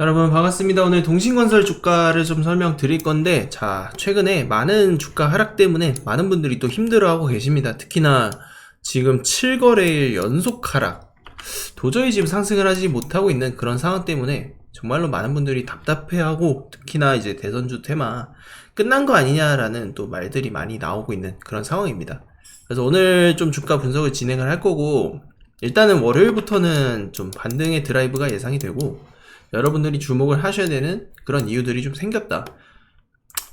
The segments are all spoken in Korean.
여러분 반갑습니다. 오늘 동신건설 주가를 좀 설명드릴 건데, 자, 최근에 많은 주가 하락 때문에 많은 분들이 또 힘들어하고 계십니다. 특히나 지금 7거래일 연속 하락, 도저히 지금 상승을 하지 못하고 있는 그런 상황 때문에 정말로 많은 분들이 답답해하고, 특히나 이제 대선주 테마 끝난 거 아니냐라는 또 말들이 많이 나오고 있는 그런 상황입니다. 그래서 오늘 좀 주가 분석을 진행을 할 거고, 일단은 월요일부터는 좀 반등의 드라이브가 예상이 되고, 여러분들이 주목을 하셔야 되는 그런 이유들이 좀 생겼다.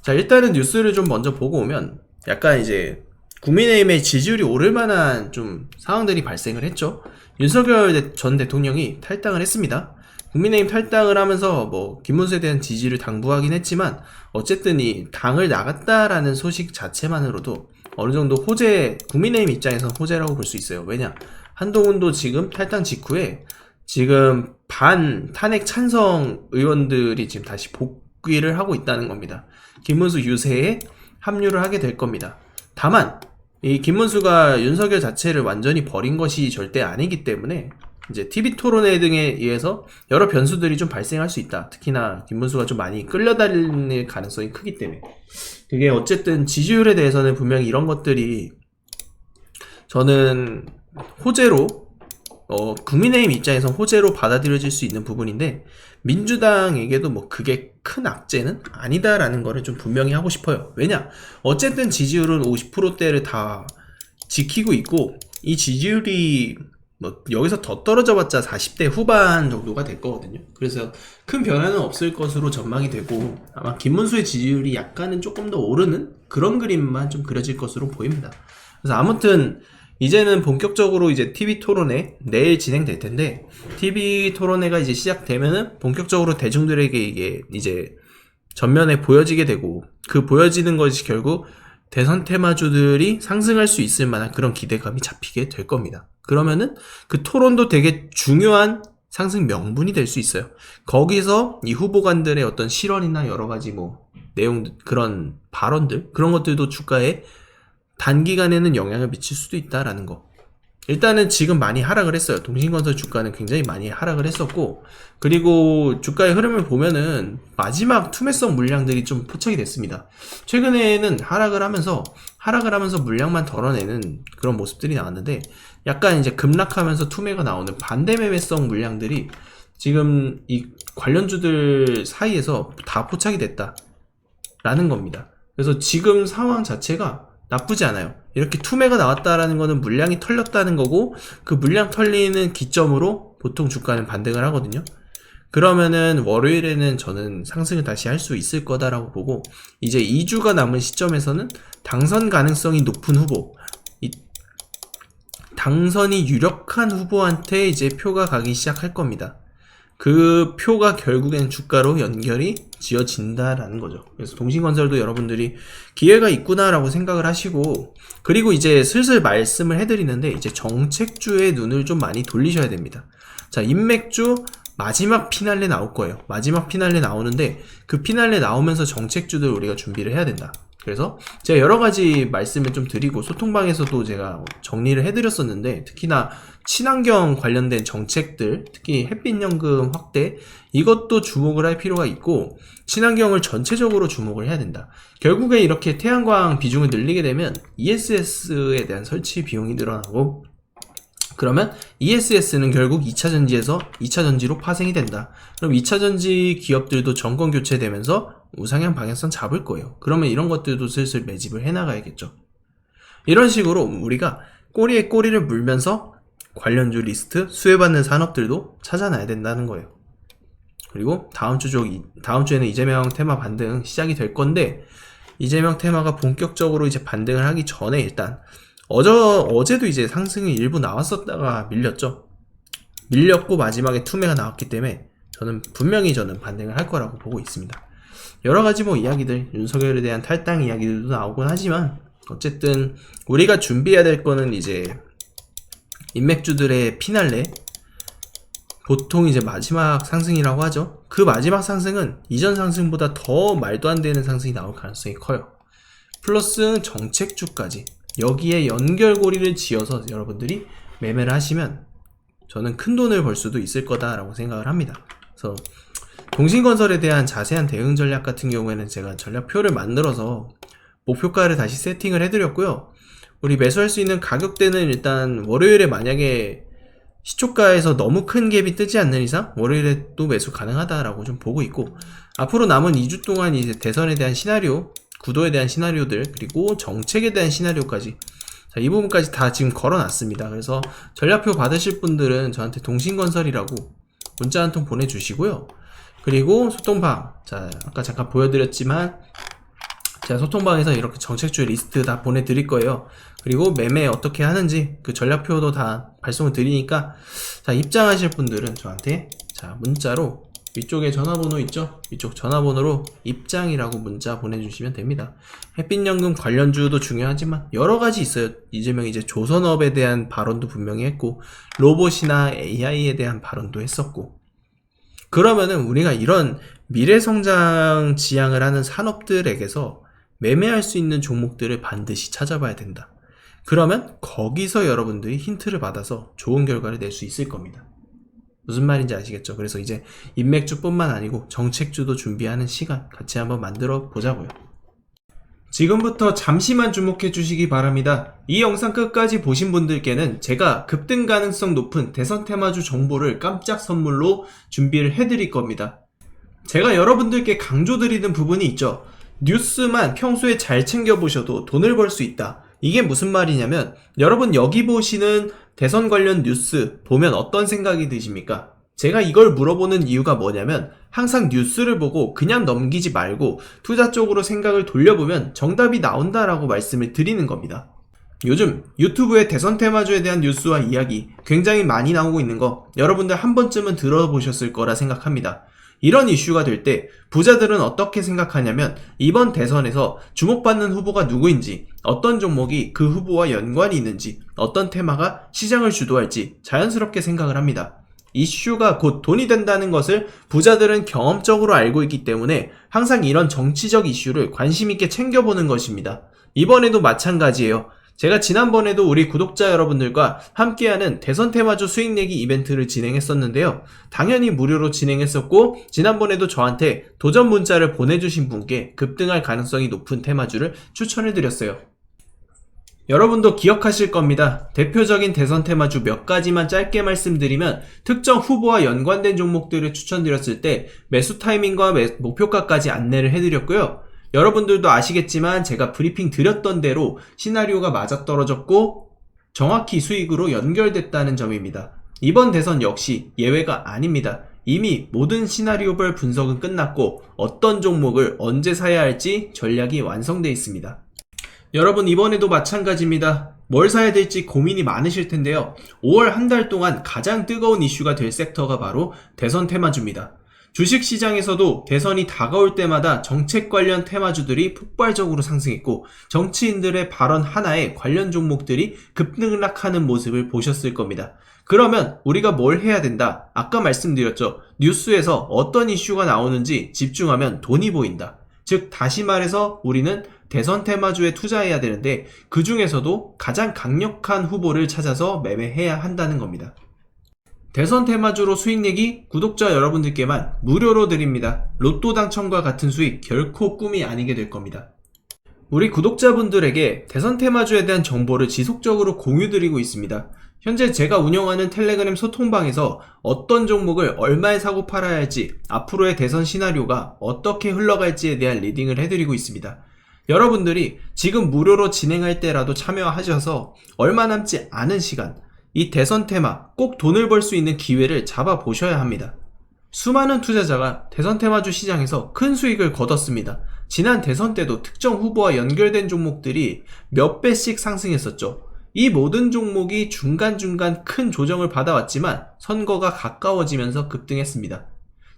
자, 일단은 뉴스를 좀 먼저 보고 오면 약간 이제 국민의힘의 지지율이 오를 만한 좀 상황들이 발생을 했죠. 윤석열 전 대통령이 탈당을 했습니다. 국민의힘 탈당을 하면서 뭐 김문수에 대한 지지를 당부하긴 했지만, 어쨌든 이 당을 나갔다라는 소식 자체만으로도 어느 정도 호재, 국민의힘 입장에서 호재라고 볼 수 있어요. 왜냐, 한동훈도 지금 탈당 직후에 지금 반 탄핵 찬성 의원들이 지금 다시 복귀를 하고 있다는 겁니다. 김문수 유세에 합류를 하게 될 겁니다. 다만 이 김문수가 윤석열 자체를 완전히 버린 것이 절대 아니기 때문에 이제 TV 토론회 등에 의해서 여러 변수들이 좀 발생할 수 있다. 특히나 김문수가 좀 많이 끌려다닐 가능성이 크기 때문에, 그게 어쨌든 지지율에 대해서는 분명히 이런 것들이 저는 호재로, 국민의힘 입장에서 호재로 받아들여질 수 있는 부분인데, 민주당에게도 뭐 그게 큰 악재는 아니다라는 거를 좀 분명히 하고 싶어요. 왜냐, 어쨌든 지지율은 50%대를 다 지키고 있고, 이 지지율이 뭐 여기서 더 떨어져봤자 40대 후반 정도가 될 거거든요. 그래서 큰 변화는 없을 것으로 전망이 되고, 아마 김문수의 지지율이 약간은 조금 더 오르는 그런 그림만 좀 그려질 것으로 보입니다. 그래서 아무튼 이제는 본격적으로 이제 TV 토론회 내일 진행될 텐데, TV 토론회가 이제 시작되면은 본격적으로 대중들에게 이게 이제 전면에 보여지게 되고, 그 보여지는 것이 결국 대선 테마주들이 상승할 수 있을 만한 그런 기대감이 잡히게 될 겁니다. 그러면은 그 토론도 되게 중요한 상승 명분이 될 수 있어요. 거기서 이 후보간들의 어떤 실언이나 여러 가지 뭐 내용, 그런 발언들, 그런 것들도 주가에 단기간에는 영향을 미칠 수도 있다라는 거. 일단은 지금 많이 하락을 했어요. 동신건설 주가는 굉장히 많이 하락을 했었고, 그리고 주가의 흐름을 보면은 마지막 투매성 물량들이 좀 포착이 됐습니다. 최근에는 하락을 하면서 물량만 덜어내는 그런 모습들이 나왔는데, 약간 이제 급락하면서 투매가 나오는 반대매매성 물량들이 지금 이 관련주들 사이에서 다 포착이 됐다라는 겁니다. 그래서 지금 상황 자체가 나쁘지 않아요. 이렇게 투매가 나왔다라는 거는 물량이 털렸다는 거고, 그 물량 털리는 기점으로 보통 주가는 반등을 하거든요. 그러면은 월요일에는 저는 상승을 다시 할 수 있을 거다라고 보고, 이제 2주가 남은 시점에서는 당선 가능성이 높은 후보, 당선이 유력한 후보한테 이제 표가 가기 시작할 겁니다. 그 표가 결국엔 주가로 연결이 지어진다라는 거죠. 그래서 동신건설도 여러분들이 기회가 있구나라고 생각을 하시고, 그리고 이제 슬슬 말씀을 해드리는데, 이제 정책주의 눈을 좀 많이 돌리셔야 됩니다. 자, 인맥주 마지막 피날레 나올 거예요. 마지막 피날레 나오는데, 그 피날레 나오면서 정책주들 우리가 준비를 해야 된다. 그래서 제가 여러 가지 말씀을 좀 드리고, 소통방에서도 제가 정리를 해드렸었는데, 특히나 친환경 관련된 정책들, 특히 햇빛연금 확대, 이것도 주목을 할 필요가 있고, 친환경을 전체적으로 주목을 해야 된다. 결국에 이렇게 태양광 비중을 늘리게 되면 ESS에 대한 설치 비용이 늘어나고, 그러면 ESS는 결국 2차전지에서 2차전지로 파생이 된다. 그럼 2차전지 기업들도 정권 교체되면서 우상향 방향성 잡을 거예요. 그러면 이런 것들도 슬슬 매집을 해나가야겠죠. 이런 식으로 우리가 꼬리에 꼬리를 물면서 관련주 리스트, 수혜받는 산업들도 찾아놔야 된다는 거예요. 그리고 다음 주에는 이재명 테마 반등 시작이 될 건데, 이재명 테마가 본격적으로 이제 반등을 하기 전에 일단 어제도 이제 상승이 일부 나왔었다가 밀렸고 마지막에 투매가 나왔기 때문에 분명히 저는 반등을 할 거라고 보고 있습니다. 여러 가지 뭐 이야기들, 윤석열에 대한 탈당 이야기들도 나오곤 하지만, 어쨌든 우리가 준비해야 될 거는 이제 인맥주들의 피날레, 보통 이제 마지막 상승이라고 하죠. 그 마지막 상승은 이전 상승보다 더 말도 안 되는 상승이 나올 가능성이 커요. 플러스 정책주까지 여기에 연결고리를 지어서 여러분들이 매매를 하시면 저는 큰 돈을 벌 수도 있을 거다라고 생각을 합니다. 그래서 동신건설에 대한 자세한 대응 전략 같은 경우에는 제가 전략표를 만들어서 목표가를 다시 세팅을 해드렸고요. 우리 매수할 수 있는 가격대는 일단 월요일에 만약에 시초가에서 너무 큰 갭이 뜨지 않는 이상 월요일에 또 매수 가능하다라고 좀 보고 있고, 앞으로 남은 2주 동안 이제 대선에 대한 시나리오, 구도에 대한 시나리오들, 그리고 정책에 대한 시나리오까지, 자, 이 부분까지 다 지금 걸어놨습니다. 그래서 전략표 받으실 분들은 저한테 동신건설이라고 문자 한 통 보내주시고요. 그리고 소통방, 자, 아까 잠깐 보여드렸지만 제가 소통방에서 이렇게 정책주 리스트 다 보내드릴 거예요. 그리고 매매 어떻게 하는지 그 전략표도 다 발송을 드리니까, 자, 입장하실 분들은 저한테, 자, 문자로 위쪽에 전화번호 있죠? 위쪽 전화번호로 입장이라고 문자 보내주시면 됩니다. 햇빛연금 관련주도 중요하지만 여러가지 있어요. 이재명이 이제 조선업에 대한 발언도 분명히 했고, 로봇이나 AI에 대한 발언도 했었고, 그러면은 우리가 이런 미래성장 지향을 하는 산업들에게서 매매할 수 있는 종목들을 반드시 찾아봐야 된다. 그러면 거기서 여러분들이 힌트를 받아서 좋은 결과를 낼 수 있을 겁니다. 무슨 말인지 아시겠죠? 그래서 이제 인맥주뿐만 아니고 정책주도 준비하는 시간 같이 한번 만들어 보자고요. 지금부터 잠시만 주목해 주시기 바랍니다. 이 영상 끝까지 보신 분들께는 제가 급등 가능성 높은 대선 테마주 정보를 깜짝 선물로 준비를 해드릴 겁니다. 제가 여러분들께 강조드리는 부분이 있죠. 뉴스만 평소에 잘 챙겨보셔도 돈을 벌 수 있다. 이게 무슨 말이냐면, 여러분 여기 보시는 대선 관련 뉴스 보면 어떤 생각이 드십니까? 제가 이걸 물어보는 이유가 뭐냐면, 항상 뉴스를 보고 그냥 넘기지 말고 투자 쪽으로 생각을 돌려보면 정답이 나온다라고 말씀을 드리는 겁니다. 요즘 유튜브에 대선 테마주에 대한 뉴스와 이야기 굉장히 많이 나오고 있는 거 여러분들 한 번쯤은 들어보셨을 거라 생각합니다. 이런 이슈가 될 때 부자들은 어떻게 생각하냐면, 이번 대선에서 주목받는 후보가 누구인지, 어떤 종목이 그 후보와 연관이 있는지, 어떤 테마가 시장을 주도할지 자연스럽게 생각을 합니다. 이슈가 곧 돈이 된다는 것을 부자들은 경험적으로 알고 있기 때문에 항상 이런 정치적 이슈를 관심 있게 챙겨보는 것입니다. 이번에도 마찬가지예요. 제가 지난번에도 우리 구독자 여러분들과 함께하는 대선 테마주 수익 내기 이벤트를 진행했었는데요. 당연히 무료로 진행했었고, 지난번에도 저한테 도전 문자를 보내주신 분께 급등할 가능성이 높은 테마주를 추천해드렸어요. 여러분도 기억하실 겁니다. 대표적인 대선 테마주 몇 가지만 짧게 말씀드리면, 특정 후보와 연관된 종목들을 추천드렸을 때 매수 타이밍과 목표가까지 안내를 해드렸고요. 여러분들도 아시겠지만 제가 브리핑 드렸던 대로 시나리오가 맞아떨어졌고 정확히 수익으로 연결됐다는 점입니다. 이번 대선 역시 예외가 아닙니다. 이미 모든 시나리오별 분석은 끝났고 어떤 종목을 언제 사야 할지 전략이 완성되어 있습니다. 여러분 이번에도 마찬가지입니다. 뭘 사야 될지 고민이 많으실 텐데요. 5월 한 달 동안 가장 뜨거운 이슈가 될 섹터가 바로 대선 테마주입니다. 주식시장에서도 대선이 다가올 때마다 정책 관련 테마주들이 폭발적으로 상승했고, 정치인들의 발언 하나에 관련 종목들이 급등락하는 모습을 보셨을 겁니다. 그러면 우리가 뭘 해야 된다? 아까 말씀드렸죠. 뉴스에서 어떤 이슈가 나오는지 집중하면 돈이 보인다. 즉 다시 말해서 우리는 대선 테마주에 투자해야 되는데, 그 중에서도 가장 강력한 후보를 찾아서 매매해야 한다는 겁니다. 대선 테마주로 수익 내기 구독자 여러분들께만 무료로 드립니다. 로또 당첨과 같은 수익 결코 꿈이 아니게 될 겁니다. 우리 구독자분들에게 대선 테마주에 대한 정보를 지속적으로 공유드리고 있습니다. 현재 제가 운영하는 텔레그램 소통방에서 어떤 종목을 얼마에 사고 팔아야 할지, 앞으로의 대선 시나리오가 어떻게 흘러갈지에 대한 리딩을 해드리고 있습니다. 여러분들이 지금 무료로 진행할 때라도 참여하셔서 얼마 남지 않은 시간, 이 대선 테마 꼭 돈을 벌 수 있는 기회를 잡아보셔야 합니다. 수많은 투자자가 대선 테마주 시장에서 큰 수익을 거뒀습니다. 지난 대선 때도 특정 후보와 연결된 종목들이 몇 배씩 상승했었죠. 이 모든 종목이 중간중간 큰 조정을 받아왔지만 선거가 가까워지면서 급등했습니다.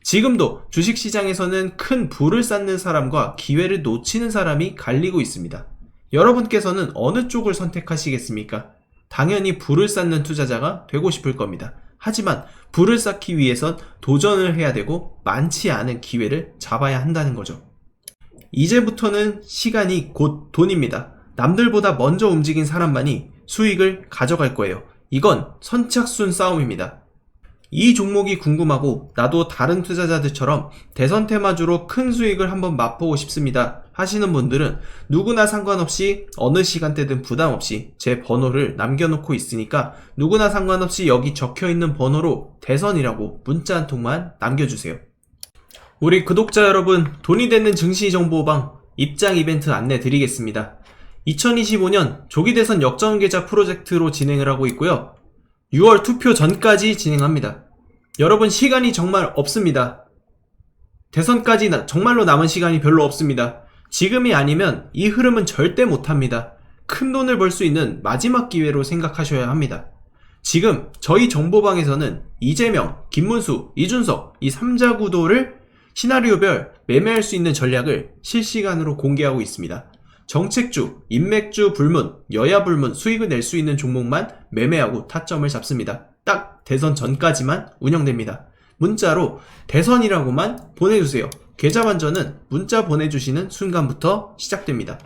지금도 주식시장에서는 큰 부를 쌓는 사람과 기회를 놓치는 사람이 갈리고 있습니다. 여러분께서는 어느 쪽을 선택하시겠습니까? 당연히 부를 쌓는 투자자가 되고 싶을 겁니다. 하지만 부를 쌓기 위해선 도전을 해야 되고 많지 않은 기회를 잡아야 한다는 거죠. 이제부터는 시간이 곧 돈입니다. 남들보다 먼저 움직인 사람만이 수익을 가져갈 거예요. 이건 선착순 싸움입니다. 이 종목이 궁금하고 나도 다른 투자자들처럼 대선 테마주로 큰 수익을 한번 맛보고 싶습니다 하시는 분들은 누구나 상관없이 어느 시간대든 부담없이 제 번호를 남겨놓고 있으니까 누구나 상관없이 여기 적혀있는 번호로 대선이라고 문자 한 통만 남겨주세요. 우리 구독자 여러분, 돈이 되는 증시정보방 입장 이벤트 안내 드리겠습니다. 2025년 조기대선 역전계좌 프로젝트로 진행을 하고 있고요. 6월 투표 전까지 진행합니다. 여러분 시간이 정말 없습니다. 대선까지 정말로 남은 시간이 별로 없습니다. 지금이 아니면 이 흐름은 절대 못합니다. 큰 돈을 벌 수 있는 마지막 기회로 생각하셔야 합니다. 지금 저희 정보방에서는 이재명, 김문수, 이준석 이 3자 구도를 시나리오별 매매할 수 있는 전략을 실시간으로 공개하고 있습니다. 정책주, 인맥주 불문, 여야 불문 수익을 낼 수 있는 종목만 매매하고 타점을 잡습니다. 딱 대선 전까지만 운영됩니다. 문자로 대선이라고만 보내주세요. 계좌 반전은 문자 보내주시는 순간부터 시작됩니다.